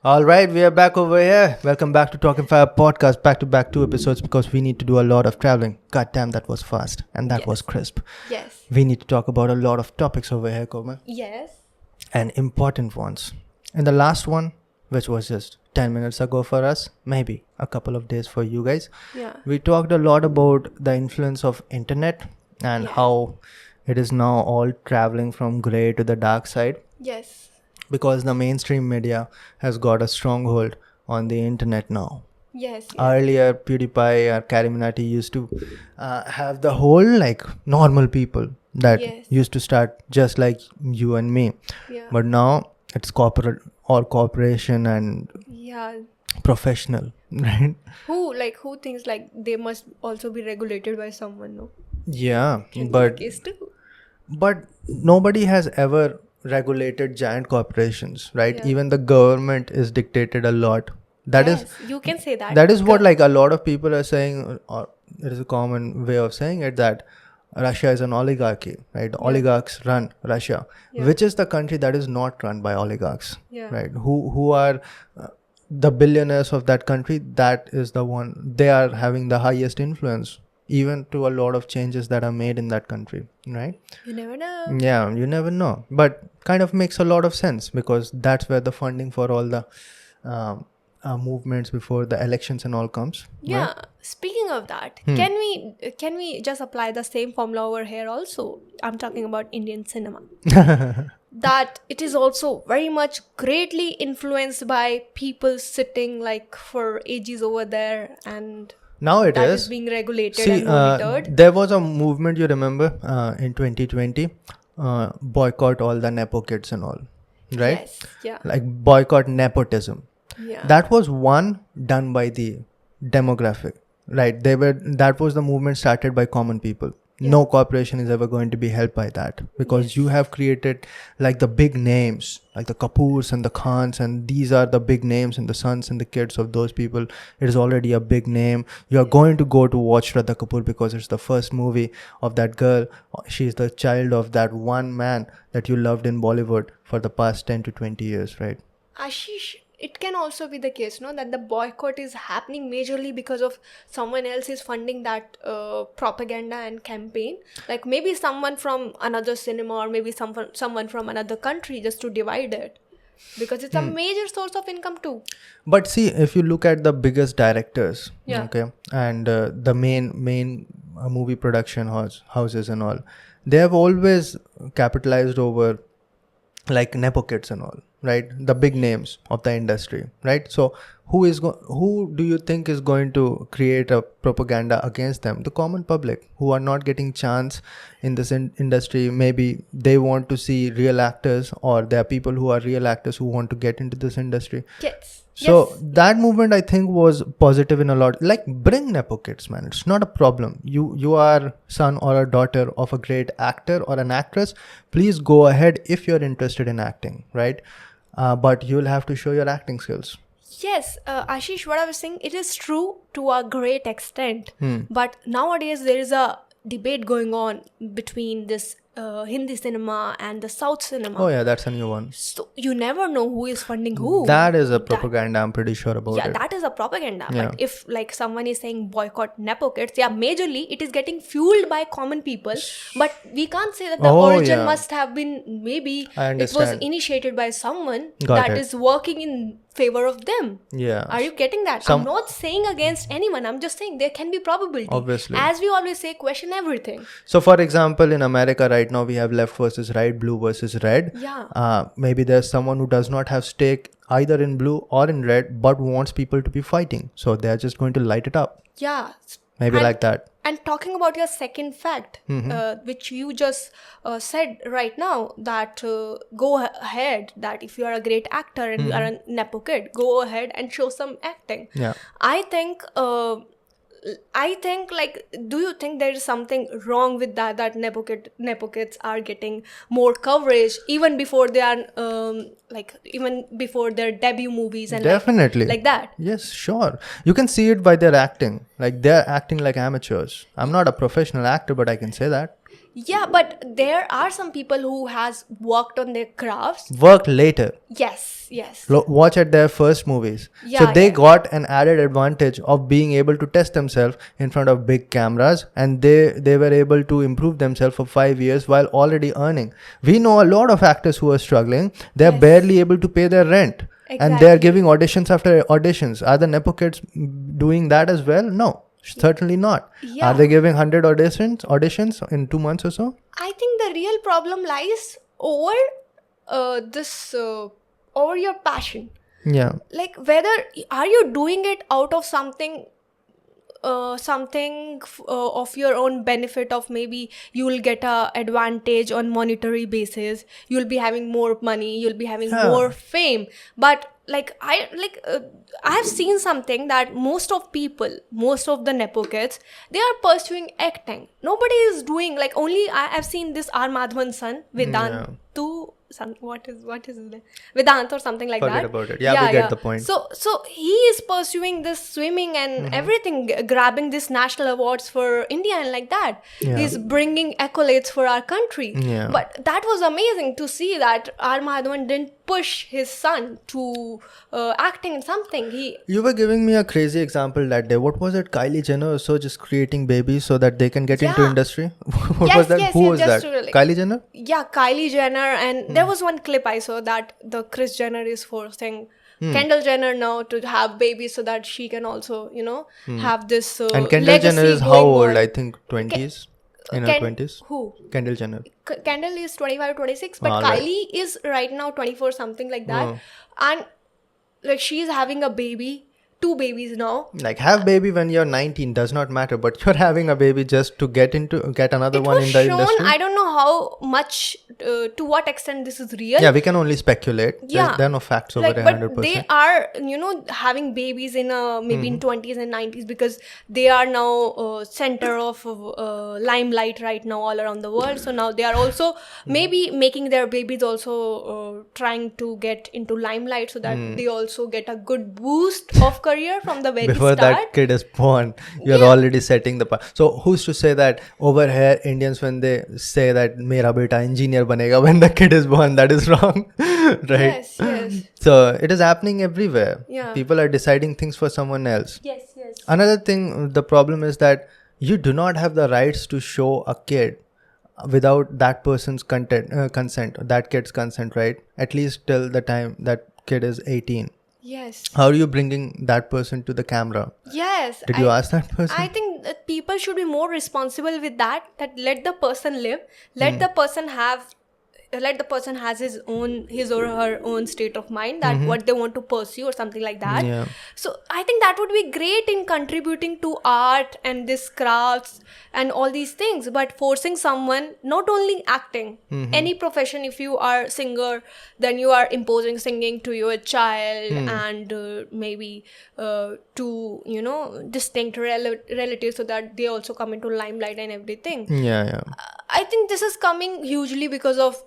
All right, we are back over here. Welcome back to Torq Fire podcast. Back to back 2 episodes because we need to do a lot of traveling. God damn, that was fast and that was crisp. Yes. We need to talk about a lot of topics over here, Komal, Yes. and important ones. In the last one, which was just 10 minutes ago for us, maybe a couple of days for you guys, Yeah. we talked a lot about the influence of internet and Yes. how it is now all traveling from gray to the dark side. Yes. Because the mainstream media has got a stronghold on the internet now. Yes. Earlier, PewDiePie or Kariminati used to have the whole like normal people that Yes. used to start just like you and me. Yeah. But now it's corporate or corporation and Yeah. professional, right? Who thinks like they must also be regulated by someone? No. Yeah, Can be but the case too. nobody has ever regulated giant corporations, right? Yeah. Even the government is dictated a lot. That is. Yes, you can say that. That is what like a lot of people are saying, or it is a common way of saying it, that Russia is an oligarchy, right? Oligarchs run Russia, which is the country that is not run by oligarchs, right? Who are the billionaires of that country? That is the one, they are having the highest influence even to a lot of changes that are made in that country, right? You never know. Yeah, you never know, but kind of makes a lot of sense because that's where the funding for all the movements before the elections and all comes. Yeah. Right? Speaking of that, can we just apply the same formula over here also? I'm talking about Indian cinema. That it is also very much greatly influenced by people sitting like for ages over there, and Now it that is. is being regulated See, and monitored. there was a movement, you remember, in 2020, boycott all the Nepo kids and all, right? Yes. Yeah. Like boycott nepotism. Yeah. That was one done by the demographic, right? That was the movement started by common people. No corporation is ever going to be helped by that because you have created like the big names, like the Kapoors and the Khans, and these are the big names, and the sons and the kids of those people. It is already a big name. You are going to go to watch Shraddha Kapoor because it's the first movie of that girl. She is the child of that one man that you loved in Bollywood for the past 10 to 20 years, right? Ashish, it can also be the case, no, that the boycott is happening majorly because of someone else is funding that propaganda and campaign. Like maybe someone from another cinema or maybe someone from another country just to divide it. Because it's a major source of income too. But see, if you look at the biggest directors, Yeah. okay, and the main movie production houses and all, they have always capitalized over like Nepo kids and all, right? The big names of the industry, right? So who do you think is going to create a propaganda against them? The common public who are not getting chance in this industry. Maybe they want to see real actors, or there are people who are real actors who want to get into this industry. Yes. So that movement, I think, was positive in a lot. Like, bring Nepo kids, man. It's not a problem. You are son or a daughter of a great actor or an actress. Please go ahead if you're interested in acting, right? But you'll have to show your acting skills. Yes, Ashish, what I was saying, it is true to a great extent. But nowadays there is a debate going on between this Hindi cinema and the South cinema. Oh yeah, that's a new one. So you never know who is funding who. That is a propaganda, I'm pretty sure about Yeah, it. that is a propaganda. Yeah. But if like someone is saying boycott Nepo kids, yeah, majorly it is getting fueled by common people. But we can't say that the origin must have been, maybe I it was understand. initiated by someone Got that it. is working in favor of them. Yeah. Are you getting that? I'm not saying against anyone. I'm just saying there can be probability. Obviously. As we always say, question everything. So, for example, in America right now, we have left versus right, blue versus red. Yeah. Maybe there's someone who does not have stake either in blue or in red, but wants people to be fighting. So they're just going to light it up. Yeah. Maybe And- like that. And talking about your second fact, which you just said right now, that go ahead, that if you are a great actor and you are a Nepo kid, go ahead and show some acting. Yeah. I think, like, do you think there is something wrong with that Nepo kids are getting more coverage even before they are, even before their debut movies and Definitely. like that? Yes, sure. You can see it by their acting. Like, they're acting like amateurs. I'm not a professional actor, but I can say that. Yeah, but there are some people who has worked on their crafts. Worked later. Yes. Watch at their first movies. So Yeah, they yeah. got an added advantage of being able to test themselves in front of big cameras, and they were able to improve themselves for 5 years while already earning. We know a lot of actors who are struggling. They're Yes. barely able to pay their rent. And they're giving auditions after auditions. Are the Nepo kids doing that as well? No, certainly not. Yeah. Are they giving 100 auditions in 2 months or so? I think the real problem lies over over your passion. Yeah. Like, whether are you doing it out of something of your own benefit, of maybe you will get a advantage on monetary basis, you'll be having more money, you'll be having more fame. But I have seen something that most of the Nepo kids, they are pursuing acting. Nobody is doing, like, only I've seen this R. Madhavan's son, Vedantu. What is his name? Vedant or something like Forget that. about it. Yeah, we get the point. So he is pursuing this swimming and everything, grabbing this national awards for India and like that. Yeah. He's bringing accolades for our country. Yeah. But that was amazing to see that R. Madhavan didn't push his son to acting in something. You were giving me a crazy example that day. What was it? Kylie Jenner or so, just creating babies so that they can get into industry? What was that? Who was that? Kylie Jenner? Yeah, Kylie Jenner. And there was one clip I saw that the Kris Jenner is forcing Kendall Jenner now to have babies so that she can also, have this and Kendall Jenner is how old? I think 20s. In her 20s? Who? Kendall Jenner. Kendall is 25 or 26, but Right. Kylie is right now 24, something like that. And like, she's having a baby, 2 babies now. Like, have baby when you're 19 does not matter, but you're having a baby just to get another one in the industry. I don't know how much, to what extent this is real. Yeah, we can only speculate. Yeah. There are no facts over Like, 100%. but they are, having babies in maybe in 20s and 90s, because they are now center of limelight right now all around the world. So now they are also maybe making their babies also trying to get into limelight so that they also get a good boost of career from the very Before start. that kid is born, you're already setting the path. So who's to say that over here Indians, when they say that mera beta engineer banega when the kid is born, that is wrong, right? Yes. So it is happening everywhere. Yeah. People are deciding things for someone else. Yes. Another thing, the problem is that you do not have the rights to show a kid without that person's consent, that kid's consent, right? At least till the time that kid is 18. Yes. How are you bringing that person to the camera? Yes. Did you ask that person? I think that people should be more responsible with that let the person live, let the person has his or her own state of mind, that what they want to pursue or something like that. Yeah. So I think that would be great in contributing to art and this crafts and all these things. But forcing someone, not only acting, any profession, if you are singer, then you are imposing singing to your child and maybe to distinct relatives, so that they also come into limelight and everything. Yeah. I think this is coming hugely because of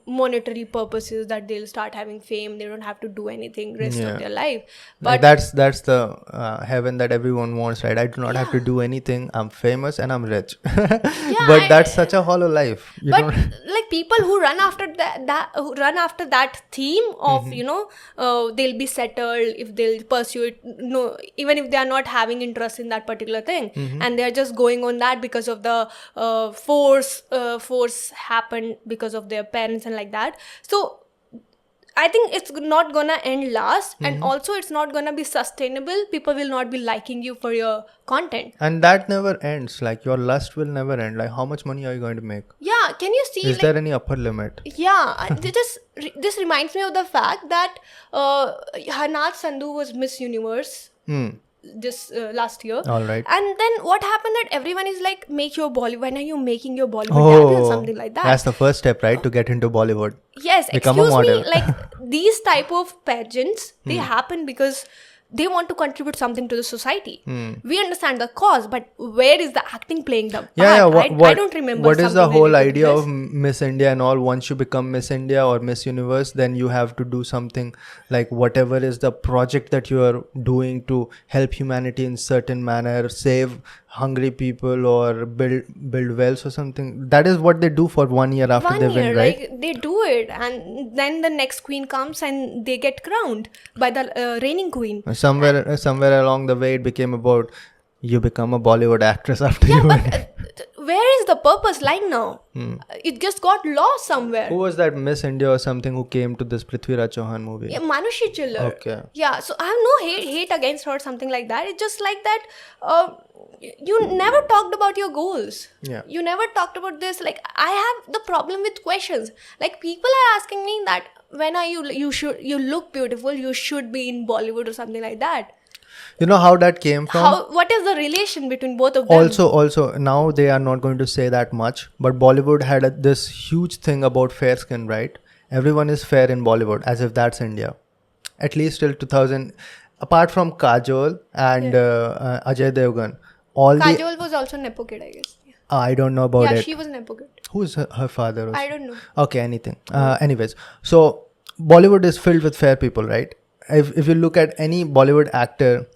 monetary purposes, that they'll start having fame, they don't have to do anything rest of their life. But like that's the heaven that everyone wants, right? I do not have to do anything, I'm famous and I'm rich. But that's such a hollow life. Like, people who run after that theme of they'll be settled if they'll pursue it, even if they are not having interest in that particular thing, and they're just going on that because of the force happened because of their parents and like that. So I think it's not gonna end last, and also it's not gonna be sustainable. People will not be liking you for your content, and that never ends. Like, your lust will never end. Like, how much money are you going to make? Yeah, can you see? Is there any upper limit? Yeah, this reminds me of the fact that Harnath Sandhu was Miss Universe this last year. All right. And then what happened, that everyone is like, make your Bollywood, when are you making your Bollywood debut or something like that? That's the first step, right? To get into Bollywood. Yes, Become a excuse model. me, like, these type of pageants, they happen because they want to contribute something to the society. We understand the cause, but where is the acting playing the part? I don't remember. What is the something whole related to idea this. of Miss India and all? Once you become Miss India or Miss Universe, then you have to do something like whatever is the project that you are doing to help humanity in certain manner, save hungry people or build wells or something. That is what they do for 1 year after they win, right? Like they do it, and then the next queen comes and they get crowned by the reigning queen. Somewhere along the way, it became about you become a Bollywood actress after you win. Where is the purpose lying now? It just got lost somewhere. Who was that Miss India or something who came to this Prithviraj Chauhan movie? Yeah, Manushi Chiller. Okay. Yeah, so I have no hate against her or something like that. It's just like that. You never talked about your goals. Yeah. You never talked about this. Like, I have the problem with questions. Like, people are asking me that when are you look beautiful, you should be in Bollywood or something like that. You know how that came from? What is the relation between both of them? Also, now they are not going to say that much, but Bollywood had this huge thing about fair skin, right? Everyone is fair in Bollywood, as if that's India. At least till 2000, apart from Kajol and Ajay Devgan. Kajol was also Nepo kid, I guess. I don't know about it. Yeah, she was Nepo kid. Who's her father? I don't know. Okay, anything. Anyways, so Bollywood is filled with fair people, right? If you look at any Bollywood actor,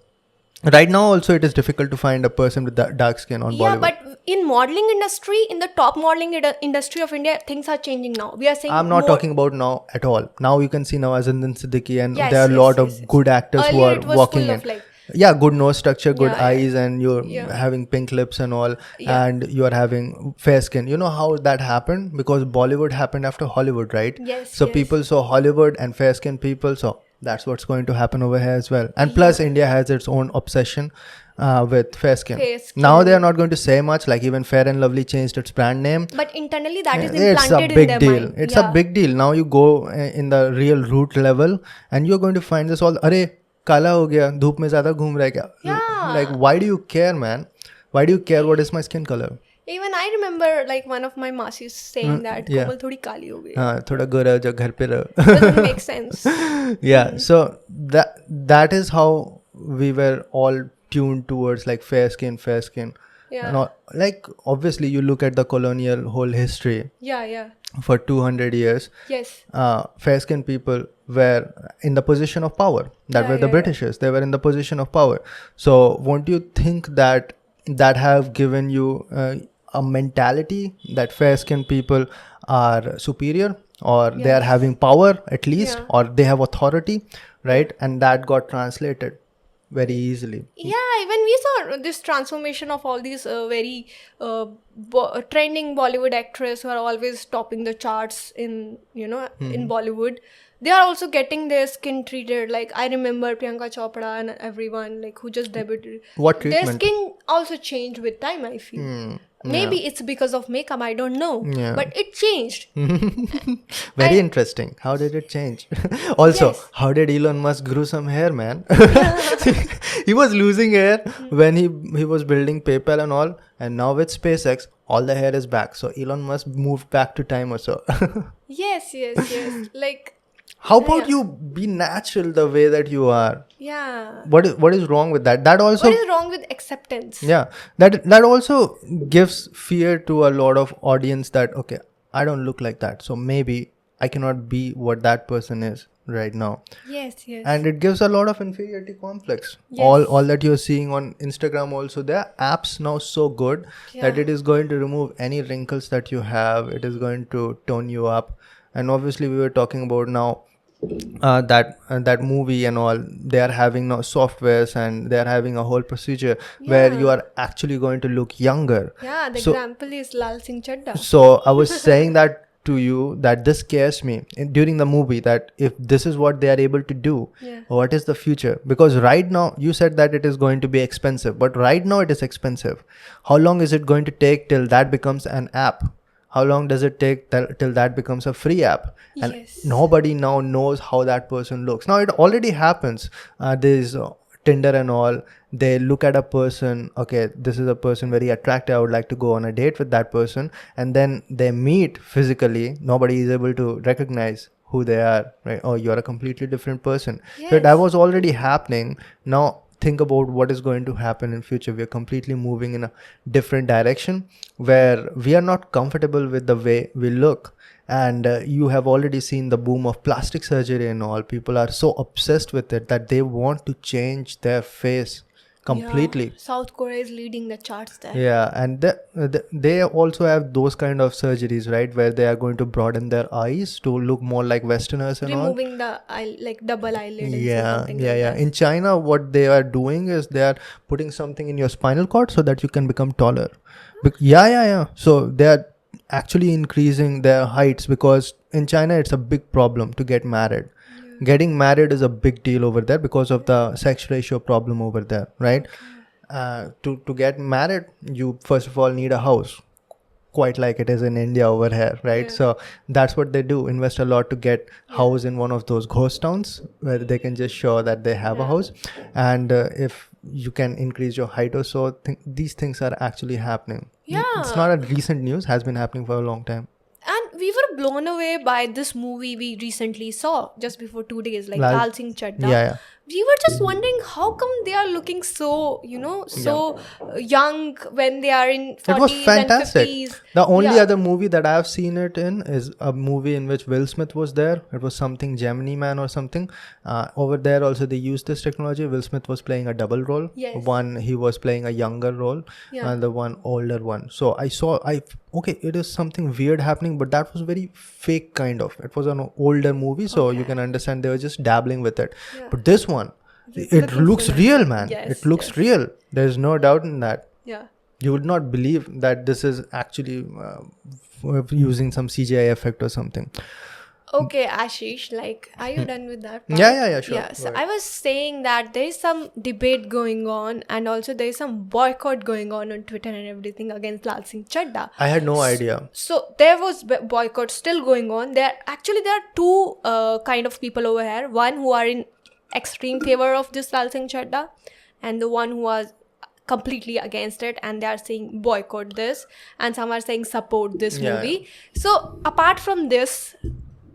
right now also it is difficult to find a person with dark skin on Bollywood. Yeah, but in modeling industry, in the top modeling industry of India, things are changing now. We are saying I'm not talking about now at all. Now you can see now Azizdin Siddiqui and Yes, there are a lot of good actors who Earlier are it was walking full in. of like, Yeah, good nose structure, good Yeah, eyes, and you're Yeah. having pink lips and all, Yeah. and you are having fair skin. You know how that happened? Because Bollywood happened after Hollywood, right? Yes, So yes. people saw Hollywood and fair skin people, so that's what's going to happen over here as well. And plus, India has its own obsession with fair skin. Fair skin. Now they are not going to say much. Like even Fair and Lovely changed its brand name. but internally that is It's a implanted in big their deal. mind. It's a big deal. Now you go in the real root level, and you're going to find this all. Arey, kala ho gaya, धूप में ज़्यादा घूम रहा है क्या? Yeah. Like, why do you care, man? Why do you care what is my skin color? Even I remember like one of my masis saying that yeah. Komal थोड़ी काली हो गई. हाँ, थोड़ा गोरा जो घर पे रहो. Doesn't make sense. Yeah, so that is how we were all tuned towards like fair skin. Yeah. And all, like obviously you look at the colonial whole history Yeah. for 200 years. Yes. Fair skinned people were in the position of power. That were the Britishers. They were in the position of power. So won't you think that have given you a mentality that fair skinned people are superior, or they are having power at least, or they have authority, right? And that got translated very easily. Yeah, even we saw this transformation of all these very trending Bollywood actresses who are always topping the charts in in Bollywood. They are also getting their skin treated. Like I remember Priyanka Chopra and everyone like who just debuted. What Their treatment? skin also changed with time, I feel. Maybe it's because of makeup, I don't know. Yeah. But it changed. Very interesting. How did it change? Also, Yes. how did Elon Musk grew some hair, man? He was losing hair when he was building PayPal and all, and now with SpaceX, all the hair is back. So Elon Musk moved back to time or so. Yes. Like, How about you be natural the way that you are? yeah. What is wrong with that? That also What is wrong with acceptance? yeah, that also gives fear to a lot of audience that okay, I don't look like that, so maybe I cannot be what that person is right now. Yes. And it gives a lot of inferiority complex. Yes. All that you're seeing on Instagram also, there are apps now so good that it is going to remove any wrinkles that you have. It is going to tone you up. And obviously we were talking about now that movie and all, they are having now softwares and they are having a whole procedure where you are actually going to look younger. Yeah, the So- example is Laal Singh Chaddha. So I was saying that to you that this scares me during the movie, that if this is what they are able to do, what is the future? Because right now you said that it is going to be expensive, but right now it is expensive. How long is it going to take till that becomes an app? How long does it take till that becomes a free app? And Yes. nobody now knows how that person looks. Now it already happens. There's Tinder and all. They look at a person. Okay, this is a person very attractive. I would like to go on a date with that person. And then they meet physically. Nobody is able to recognize who they are, right? Or you're a completely different person. So Yes. that was already happening. Now think about what is going to happen in future. We are completely moving in a different direction where we are not comfortable with the way we look. And you have already seen the boom of plastic surgery and all. People are so obsessed with it that they want to change their face completely. Yeah. South Korea is leading the charts there. Yeah, and they also have those kind of surgeries, right, where they are going to broaden their eyes to look more like Westerners and all. Removing the like double eyelid and Yeah, something yeah, like yeah. that. In China, what they are doing is they are putting something in your spinal cord so that you can become taller. Yeah, yeah, yeah. So they are actually increasing their heights because in China it's a big problem to get married. Getting married is a big deal over there because of the sex ratio problem over there, right? To get married, you first of all need a house, quite like it is in India over here, right? Yeah. So that's what they do, invest a lot to get house in one of those ghost towns where they can just show that they have a house. And if you can increase your height or so, these things are actually happening. Yeah. It's not a recent news, has been happening for a long time. And we were blown away by this movie we recently saw just before 2 days, like Laal. Laal Singh Chaddha. Yeah. We were just wondering how come they are looking so, so young when they are in 40s It was fantastic. and 50s. The only Yeah. other movie that I have seen it in is a movie in which Will Smith was there. It was something Gemini Man or something. Over there also they used this technology. Will Smith was playing a double role. Yes. One, he was playing a younger role, Yeah. and the one older one. So okay, it is something weird happening, but that was very fake kind of. It was an older movie, so you can understand they were just dabbling with it. Yeah. But this one, It's it looking looks cinematic. real, man. Yes, It looks yes. real. There's no doubt in that. Yeah. You would not believe that this is actually using some CGI effect or something. Okay, Ashish, like, are you done with that part? Yeah, sure. Yeah, so Go I was saying that there is some debate going on, and also there is some boycott going on Twitter and everything against Laal Singh Chaddha. I had no idea. So there was boycott still going on. There are two kind of people over here. One who are in extreme favor of this Laal Singh Chaddha, and the one who was completely against it, and they are saying boycott this, and some are saying support this Yeah, movie. So apart from this,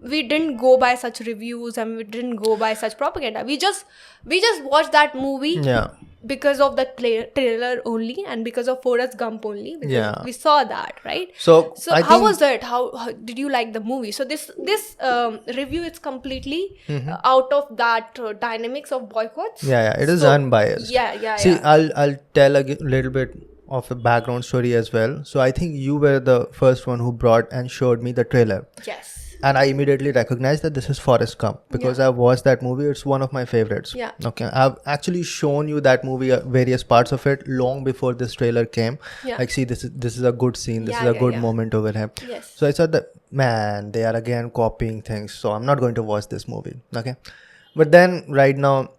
we didn't go by such reviews and we didn't go by such propaganda. We just watched that movie Yeah. because of the trailer only, and because of Forest Gump only, because Yeah. we saw that, right? So I how think was that? How did you like the movie? So this review is completely out of that dynamics of boycotts. yeah, it is So, unbiased. Yeah. See, I'll tell a little bit of the background story as well. So I think you were the first one who brought and showed me the trailer. Yes. And I immediately recognized that this is Forest Gump because I watched that movie. It's one of my favorites. Yeah. Okay. I've actually shown you that movie, various parts of it, long before this trailer came. Yeah. Like, see, this is a good scene. This Yeah, is a yeah, good yeah. moment over here. Yes. So I thought that, man, they are again copying things. So I'm not going to watch this movie. Okay. But then right now,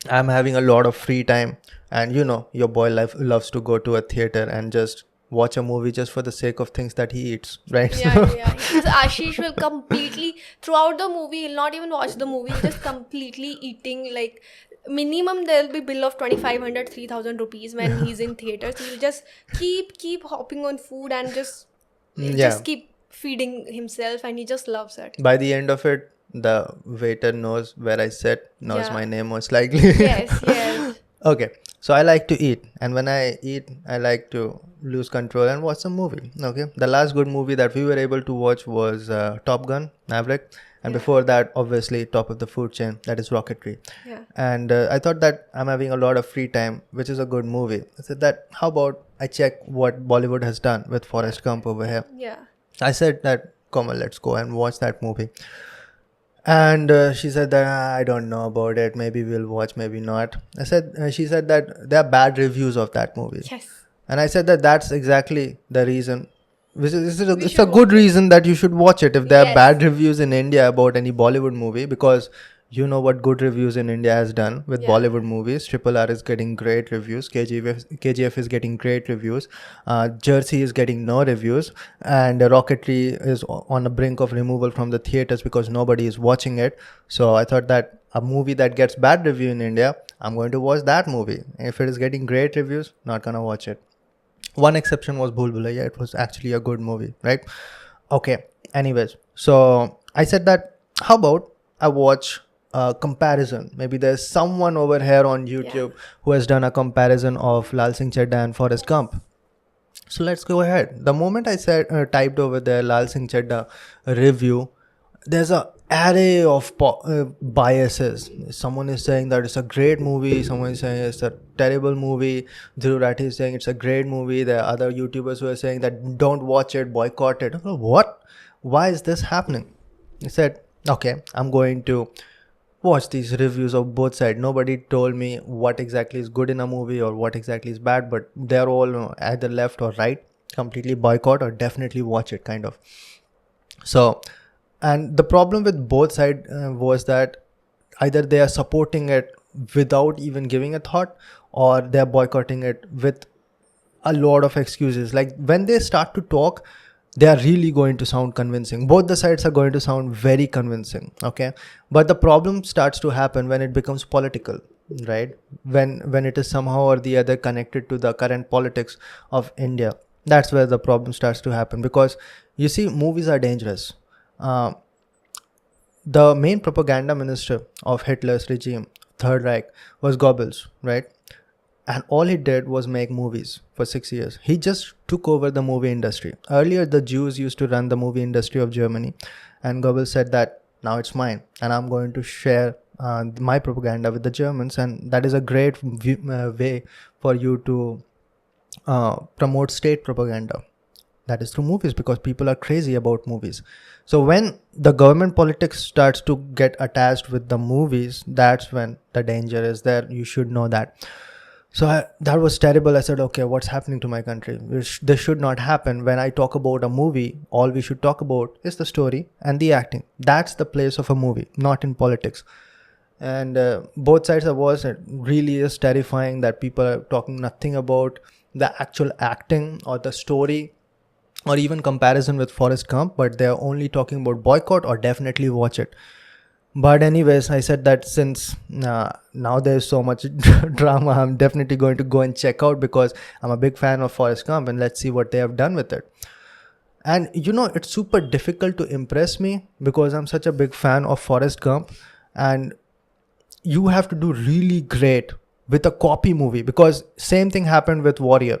I'm having a lot of free time. And your boy loves to go to a theater and just watch a movie just for the sake of things that he eats, right? Yeah. Because Ashish will completely, throughout the movie, he'll not even watch the movie, just completely eating, like, minimum there'll be bill of 2,500, 3,000 rupees when he's in theaters. He'll just keep hopping on food and just keep feeding himself, and he just loves it. By the end of it, the waiter knows where I sit, knows Yeah. my name most likely. Yes. Okay, so I like to eat, and when I eat, I like to lose control and watch some movie. Okay, the last good movie that we were able to watch was Top Gun Maverick, and before that, obviously, top of the food chain, that is Rocketry. Yeah. And I thought that I'm having a lot of free time, which is a good movie. I said that, how about I check what Bollywood has done with Forest Gump over here. Yeah. I said that, Komal, let's go and watch that movie. And she said that, I don't know about it. Maybe we'll watch, maybe not. She said that there are bad reviews of that movie. Yes. And I said that that's exactly the reason. It's a should good reason that you should watch it if there are Yes. bad reviews in India about any Bollywood movie, because you know what good reviews in India has done with Yeah. Bollywood movies. RRR is getting great reviews. KGF is getting great reviews. Jersey is getting no reviews. And Rocketry is on the brink of removal from the theaters because nobody is watching it. So I thought that a movie that gets bad review in India, I'm going to watch that movie. If it is getting great reviews, not going to watch it. One exception was Bhool Bhulaiya. It was actually a good movie, right? Okay. Anyways, so I said that how about I watch a comparison? Maybe there's someone over here on YouTube who has done a comparison of Lal Singh Chaddha and Forest Gump. So let's go ahead. The moment I said typed over there Lal Singh Chaddha review, there's a array of biases. Someone is saying that it's a great movie. Someone is saying it's a terrible movie. Dhruv Rathi is saying it's a great movie. There are other YouTubers who are saying that don't watch it, boycott it. What? Why is this happening? He said, okay, I'm going to watch these reviews of both sides. Nobody told me what exactly is good in a movie or what exactly is bad, but they're all either left or right. Completely boycott or definitely watch it, kind of. So, and the problem with both sides was that either they are supporting it without even giving a thought, or they're boycotting it with a lot of excuses. Like when they start to talk, they are really going to sound convincing. Both the sides are going to sound very convincing. Okay. But the problem starts to happen when it becomes political, right? When it is somehow or the other connected to the current politics of India. That's where the problem starts to happen, because you see, movies are dangerous. The main propaganda minister of Hitler's regime, Third Reich, was Goebbels, right? And all he did was make movies for 6 years. He just took over the movie industry. Earlier, the Jews used to run the movie industry of Germany, and Goebbels said that now it's mine, and I'm going to share my propaganda with the Germans, and that is a great way for you to promote state propaganda. That is through movies, because people are crazy about movies. So when the government politics starts to get attached with the movies, that's when the danger is there. You should know that. So that was terrible. I said, okay, what's happening to my country? This should not happen. When I talk about a movie, all we should talk about is the story and the acting. That's the place of a movie, not in politics. And both sides of was, it really is terrifying that people are talking nothing about the actual acting or the story, or even comparison with Forest Gump, but they're only talking about boycott or definitely watch it. But anyways, I said that since now there's so much drama, I'm definitely going to go and check out, because I'm a big fan of Forest Gump, and let's see what they have done with it. And it's super difficult to impress me, because I'm such a big fan of Forest Gump, and you have to do really great with a copy movie, because same thing happened with Warrior.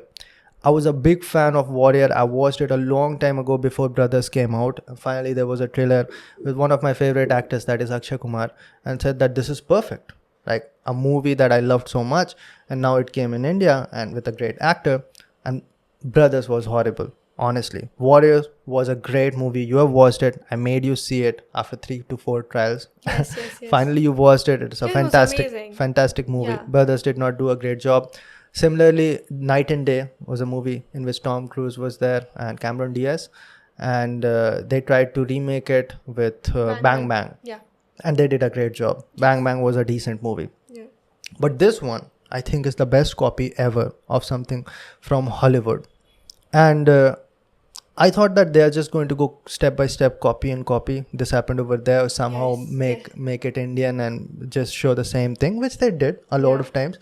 I was a big fan of Warrior. I watched it a long time ago before Brothers came out. Finally, there was a trailer with one of my favorite actors, that is Akshay Kumar, and said that this is perfect. Like a movie that I loved so much, and now it came in India and with a great actor. And Brothers was horrible, honestly. Warrior was a great movie. You have watched it. I made you see it after 3 to 4 trials. Yes. Finally, you watched it. It's a It was amazing. fantastic movie. Yeah. Brothers did not do a great job. Similarly, Night and Day was a movie in which Tom Cruise was there and Cameron Diaz, and they tried to remake it with Bang Bang, Yeah. and they did a great job. Bang Bang was a decent movie. Yeah. But this one, I think, is the best copy ever of something from Hollywood. And I thought that they are just going to go step by step, copy and copy. This happened over there, somehow make it Indian and just show the same thing, which they did a lot of times.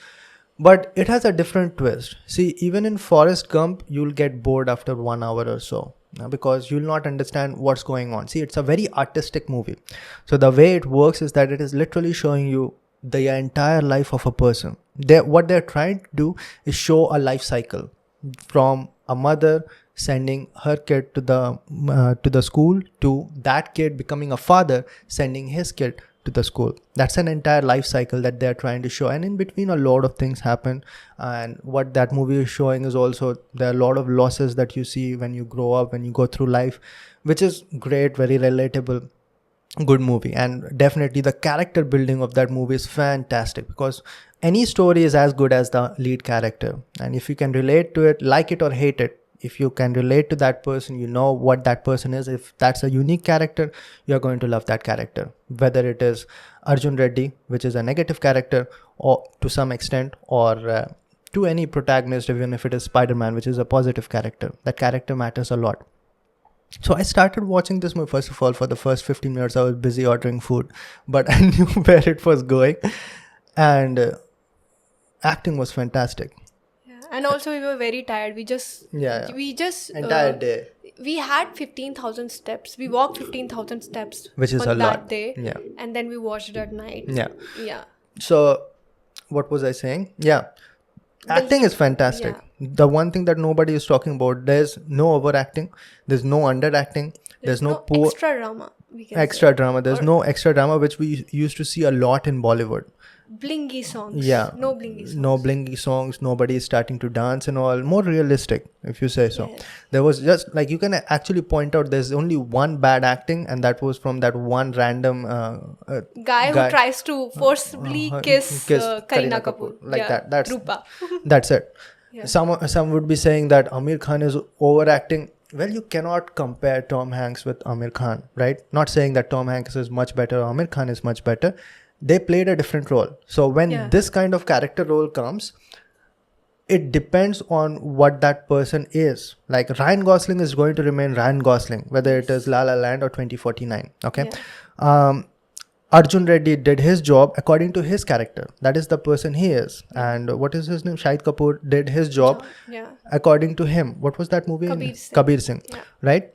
But it has a different twist. See, even in Forest Gump, you'll get bored after 1 hour or so, because you'll not understand what's going on. See, it's a very artistic movie. So the way it works is that it is literally showing you the entire life of a person. What they're trying to do is show a life cycle, from a mother sending her kid to the school, to that kid becoming a father, sending his kid to the school. That's an entire life cycle that they're trying to show, and in between a lot of things happen. And what that movie is showing is also there are a lot of losses that you see when you grow up, when you go through life, which is great, very relatable, good movie. And definitely the character building of that movie is fantastic, because any story is as good as the lead character, and if you can relate to it, like it or hate it, if you can relate to that person, you know what that person is. If that's a unique character, you're going to love that character, whether it is Arjun Reddy, which is a negative character, or to some extent, or to any protagonist, even if it is Spider-Man, which is a positive character. That character matters a lot. So I started watching this movie. First of all, for the first 15 minutes I was busy ordering food, but I knew where it was going. And acting was fantastic. And also we were very tired. We just entire day. we had 15,000 steps. We walked 15,000 steps, which is on a that lot. day, Yeah. and then we watched it at night. Yeah. Yeah. So, what was I saying? Yeah. Acting is fantastic. The one thing that nobody is talking about, there's no overacting, there's no underacting, there's no poor extra drama. We can extra say. drama. There's no extra drama, which we used to see a lot in Bollywood. Blingy songs. Yeah. No blingy songs. No blingy songs. Nobody is starting to dance and all. More realistic, if you say so. Yes. There was just like, you can actually point out there's only one bad acting, and that was from that one random guy who tries to forcibly kiss Kareena Kapoor. Like that. That's Rupa. that's it. Yeah. Some would be saying that Amir Khan is overacting. Well, you cannot compare Tom Hanks with Amir Khan, right? Not saying that Tom Hanks is much better or Amir Khan is much better. They played a different role. So when this kind of character role comes, it depends on what that person is. Like Ryan Gosling is going to remain Ryan Gosling, whether it is La La Land or 2049. Okay. Yeah. Arjun Reddy did his job according to his character. That is the person he is. And what is his name? Shahid Kapoor did his job according to him. What was that movie? Kabir Singh. Yeah. Right?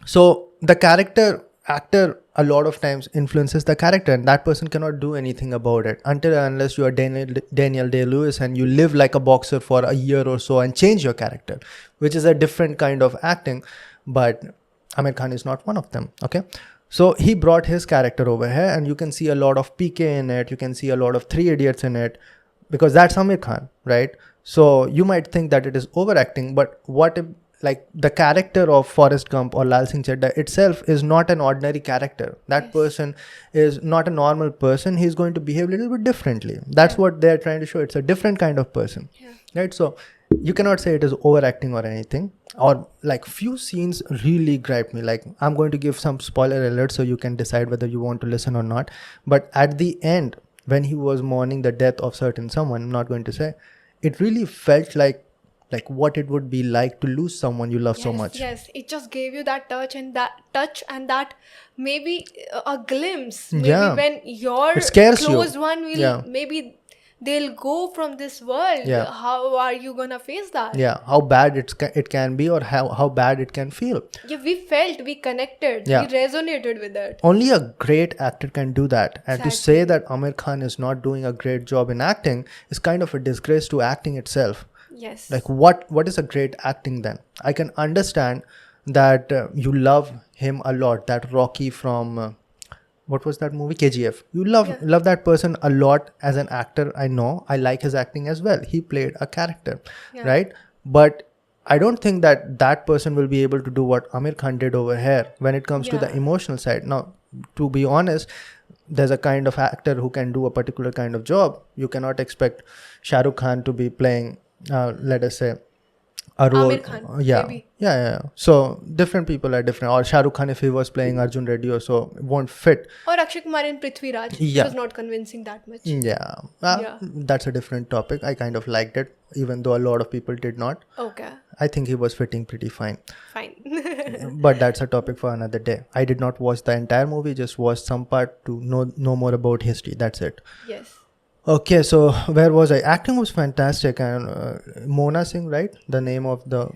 So the actor a lot of times influences the character, and that person cannot do anything about it until and unless you are Daniel Day-Lewis and you live like a boxer for a year or so and change your character, which is a different kind of acting. But Amir Khan is not one of them. Okay. So he brought his character over here, and you can see a lot of PK in it. You can see a lot of Three Idiots in it, because that's Amir Khan, right? So you might think that it is overacting, but what if, like, the character of Forest Gump or Laal Singh Chaddha itself is not an ordinary character. That person is not a normal person. He's going to behave a little bit differently. That's what they're trying to show. It's a different kind of person, right? So you cannot say it is overacting or anything. Or like few scenes really griped me. Like, I'm going to give some spoiler alert so you can decide whether you want to listen or not. But at the end, when he was mourning the death of certain someone, I'm not going to say, it really felt like what it would be like to lose someone you love so much. Yes, it just gave you that touch and that maybe a glimpse. Maybe when your close one will maybe they'll go from this world. How are you gonna face that? How bad it can be, or how bad it can feel. We connected. We resonated with it. Only a great actor can do that. And to say that Amir Khan is not doing a great job in acting is kind of a disgrace to acting itself. Yes. Like what is a great acting then? I can understand that you love him a lot. That Rocky from what was that movie? KGF. You love that person a lot as an actor. I know. I like his acting as well. He played a character, right? But I don't think that person will be able to do what Amir Khan did over here when it comes to the emotional side. Now, to be honest, there's a kind of actor who can do a particular kind of job. You cannot expect Shah Rukh Khan to be playing let us say a role. Amir Khan, maybe. So different people are different. Or Shah Rukh Khan, if he was playing Arjun Reddy or so, it won't fit. Or Akshay Kumar in Prithviraj. He was not convincing that much. That's a different topic. I kind of liked it, even though a lot of people did not. Okay. I think he was fitting pretty fine. But that's a topic for another day. I did not watch the entire movie, just watched some part to know more about history. That's it. Yes. Okay, so where was I? Acting was fantastic, and Mona Singh, right? The name of the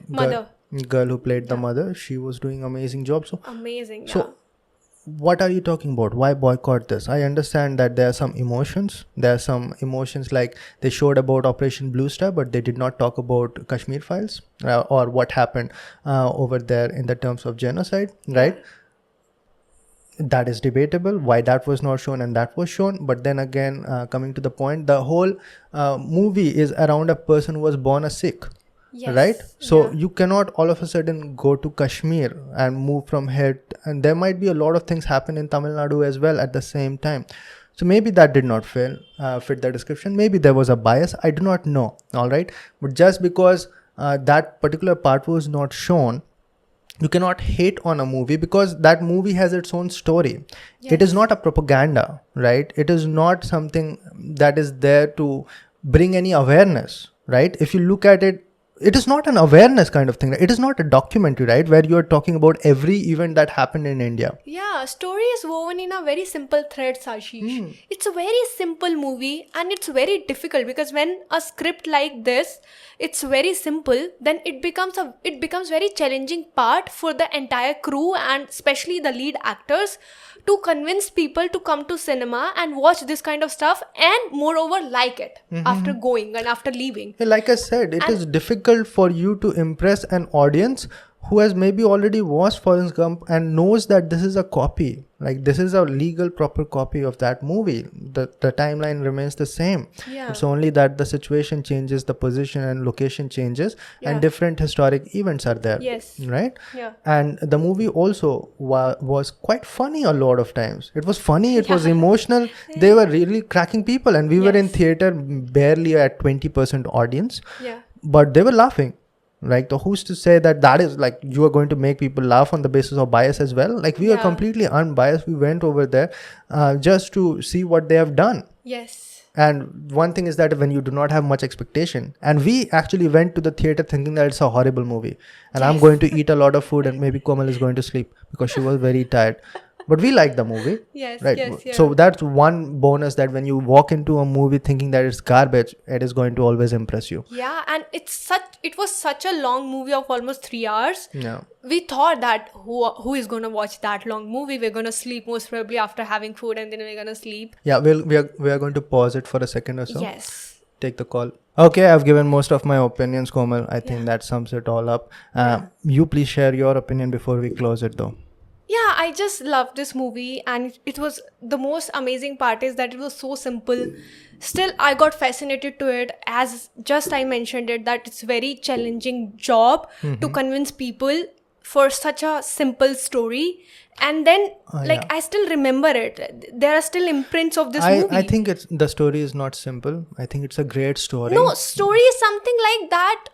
girl who played the mother. She was doing amazing job. So amazing. So what are you talking about? Why boycott this? I understand that there are some emotions. There are some emotions like they showed about Operation Blue Star, but they did not talk about Kashmir Files or what happened over there in the terms of genocide, right? That is debatable why that was not shown and that was shown. But then again, coming to the point, the whole movie is around a person who was born a Sikh, right? So you cannot all of a sudden go to Kashmir and move from here, and there might be a lot of things happen in Tamil Nadu as well at the same time. So maybe that did not fit the description. Maybe there was a bias. I do not know. All right, but just because that particular part was not shown, you cannot hate on a movie because that movie has its own story. It is not a propaganda, right? It is not something that is there to bring any awareness, right? If you look at it it is not an awareness kind of thing. It is not a documentary, right, where you are talking about every event that happened in India. Yeah, story is woven in a very simple thread, Ashish. It's a very simple movie and it's very difficult because when a script like this, it's very simple, then it becomes very challenging part for the entire crew and especially the lead actors to convince people to come to cinema and watch this kind of stuff and moreover like it after going and after leaving. Like I said, it is difficult for you to impress an audience who has maybe already watched Forest Gump and knows that this is a copy. Like, this is a legal, proper copy of that movie. The timeline remains the same. Yeah. It's only that the situation changes, the position and location changes, Yeah. and different historic events are there. Yes. Right? Yeah. And the movie also was quite funny a lot of times. It was funny, it was emotional. They were really cracking people, and we were in theater barely at 20% audience. Yeah. But they were laughing. Like, who's to say that is like you are going to make people laugh on the basis of bias as well? Like, we are completely unbiased. We went over there just to see what they have done. Yes. And one thing is that when you do not have much expectation, and we actually went to the theater thinking that it's a horrible movie, and I'm going to eat a lot of food, and maybe Komal is going to sleep because she was very tired. But we like the movie. Yes, right? yes, yeah. So that's one bonus, that when you walk into a movie thinking that it's garbage, it is going to always impress you. Yeah, and it was such a long movie of almost 3 hours. Yeah. We thought that who is going to watch that long movie? We're going to sleep most probably after having food and then we're going to sleep. Yeah, we are going to pause it for a second or so. Yes. Take the call. Okay, I've given most of my opinions, Komal. I think that sums it all up. You please share your opinion before we close it though. Yeah, I just loved this movie and it was the most amazing part is that it was so simple. Still, I got fascinated to it, as just I mentioned it, that it's very challenging job to convince people for such a simple story. And then, I still remember it. There are still imprints of this movie. I think the story is not simple. I think it's a great story. No, story is something like that.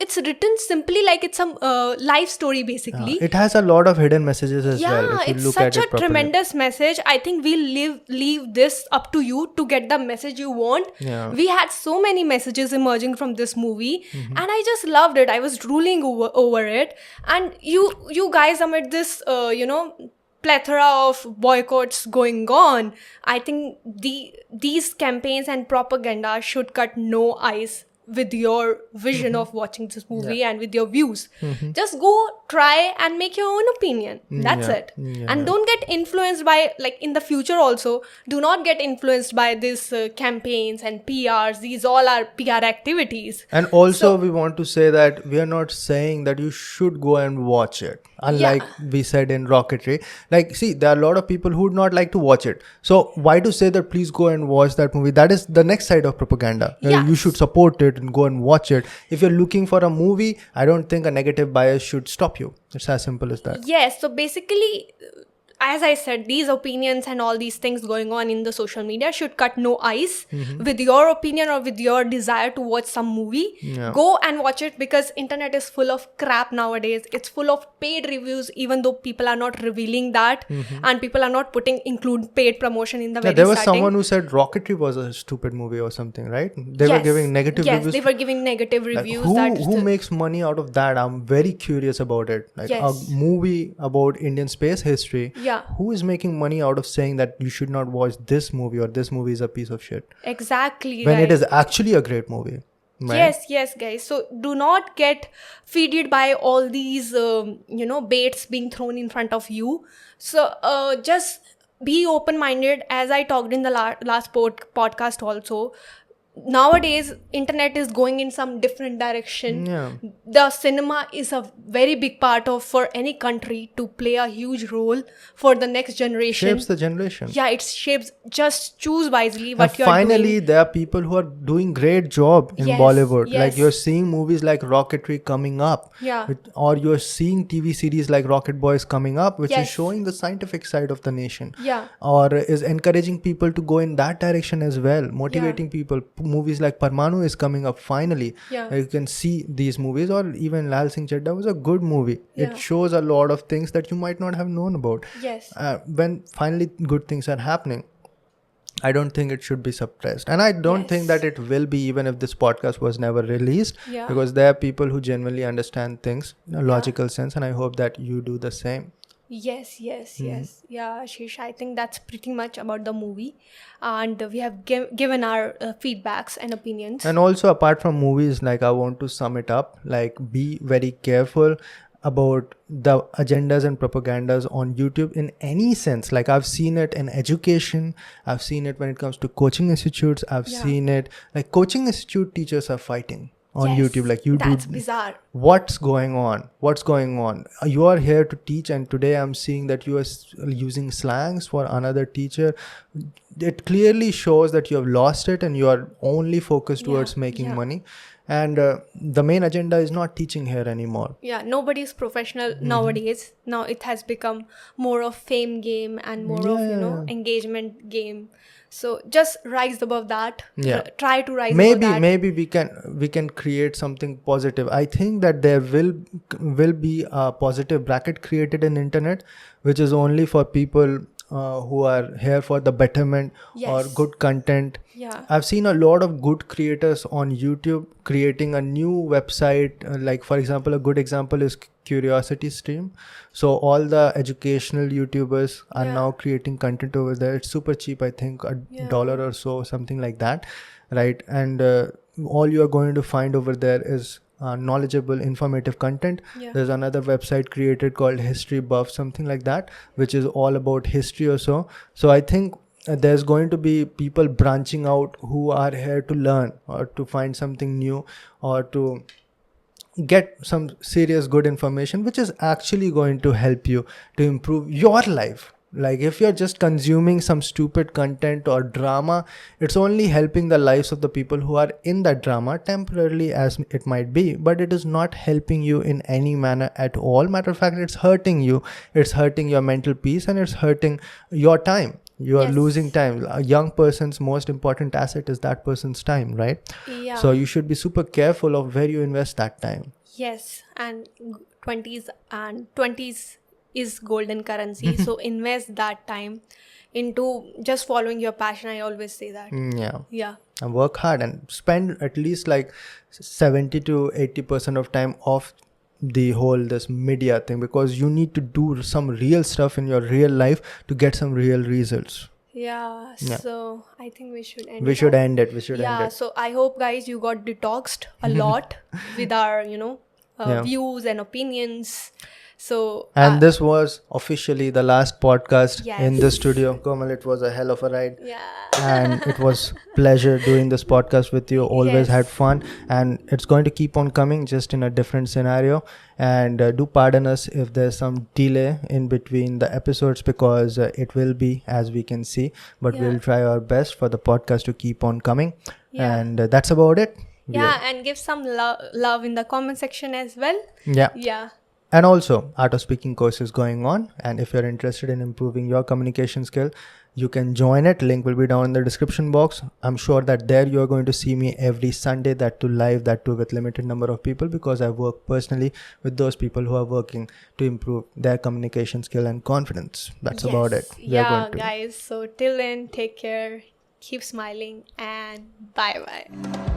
It's written simply like it's a life story, basically. It has a lot of hidden messages as well. Yeah, If you it's look such at it a properly. tremendous message. I think we'll leave this up to you to get the message you want. Yeah. We had so many messages emerging from this movie, and I just loved it. I was drooling over it. And you guys, amid this, plethora of boycotts going on, I think these campaigns and propaganda should cut no ice with your vision of watching this movie and with your views. Just go try and make your own opinion. That's it. And don't get influenced by, like, in the future also, do not get influenced by these campaigns and PRs. These all are PR activities. And also, we want to say that we are not saying that you should go and watch it. Unlike we said in Rocketry. Like, see, there are a lot of people who would not like to watch it. So why to say that please go and watch that movie? That is the next side of propaganda. You should support it and go and watch it. If you're looking for a movie, I don't think a negative bias should stop you. It's as simple as that. Yes, so basically, as I said, these opinions and all these things going on in the social media should cut no ice with your opinion or with your desire to watch some movie. Yeah. Go and watch it, because internet is full of crap nowadays. It's full of paid reviews, even though people are not revealing that and people are not include paid promotion in the very There was starting. someone who said Rocketry was a stupid movie or something, right? They were giving negative reviews. Yes, they were giving negative Like, reviews. who makes money out of that? I'm very curious about it. Like, a movie about Indian space history. Yeah. Who is making money out of saying that you should not watch this movie or this movie is a piece of shit? Exactly. When right. it is actually a great movie. Right? Yes, guys. So do not get feeded by all these, baits being thrown in front of you. So just be open-minded. As I talked in the last podcast also, nowadays internet is going in some different direction. Yeah. The cinema is a very big part of, for any country to play a huge role for the next generation. Shapes the generation. Yeah, it shapes. Just choose wisely what And you're doing. finally, there are people who are doing great job in Yes, Bollywood. yes. Like, you're seeing movies like Rocketry coming up. Yeah. Or you're seeing TV series like Rocket Boys coming up, which is Yes. showing the scientific side of the nation. Yeah. Or is encouraging people to go in that direction as well. Motivating people. Movies like Parmanu is coming up finally. Yeah. You can see these movies. Or even Laal Singh Chaddha was a good movie. Yeah. It shows a lot of things that you might not have known about. Yes. When finally good things are happening. I don't think it should be suppressed. And I don't think Yes. that it will be, even if this podcast was never released, Yeah. because there are people who genuinely understand things in a Yeah. logical sense. And I hope that you do the same. Yes, yes, yes. Yeah, Ashish, I think that's pretty much about the movie. And we have given our feedbacks and opinions. And also, apart from movies, like, I want to sum it up, like, be very careful about the agendas and propagandas on YouTube in any sense. Like, I've seen it in education, I've seen it when it comes to coaching institutes, I've Yeah. seen it like coaching institute teachers are fighting on Yes, YouTube. Like, you that's do, bizarre. what's going on? You are here to teach, and today I'm seeing that you are using slangs for another teacher. It clearly shows that you have lost it and you are only focused towards making money. And the main agenda is not teaching here anymore. Yeah, nobody is professional nowadays. Now it has become more of fame game and more of, engagement game. So just rise above that. Yeah. Try to rise above that. Maybe we can create something positive. I think that there will be a positive bracket created in internet, which is only for people who are here for the betterment or Yes. good content. Yeah. I've seen a lot of good creators on YouTube creating a new website. Like, for example, a good example is Curiosity Stream. So all the educational YouTubers are now creating content over there. It's super cheap, I think $1 or so, something like that, right? And all you are going to find over there is knowledgeable, informative content. Yeah. There's another website created called History Buff, something like that, which is all about history or so. So I think there's going to be people branching out who are here to learn or to find something new or to get some serious good information, which is actually going to help you to improve your life. Like, if you're just consuming some stupid content or drama, it's only helping the lives of the people who are in that drama temporarily, as it might be, but it is not helping you in any manner at all. Matter of fact, it's hurting you. It's hurting your mental peace and it's hurting your time. You are losing time. A young person's most important asset is that person's time, right? Yeah. So you should be super careful of where you invest that time. Yes, and 20s is golden currency. So invest that time into just following your passion. I always say that. Yeah. And work hard and spend at least like 70 to 80% of time off the whole this media thing, because you need to do some real stuff in your real life to get some real results. Yeah. So I think we should end We it should off. end it. We should end it. So I hope, guys, you got detoxed a lot with our, views and opinions. So And this was officially the last podcast in the Yes. studio. Komal, it was a hell of a ride. yeah. And it was pleasure doing this podcast with you. Always Yes. had fun, and it's going to keep on coming, just in a different scenario. And do pardon us if there's some delay in between the episodes, because it will be, as we can see, but we'll try our best for the podcast to keep on coming. And that's about it. And give some love in the comment section as well. Yeah. And also, Art of Speaking course is going on. And if you're interested in improving your communication skill, you can join it. Link will be down in the description box. I'm sure that there you're going to see me every Sunday, that too live, that too with limited number of people, because I work personally with those people who are working to improve their communication skill and confidence. That's about it. We are going to. Guys. So till then, take care, keep smiling, and bye-bye.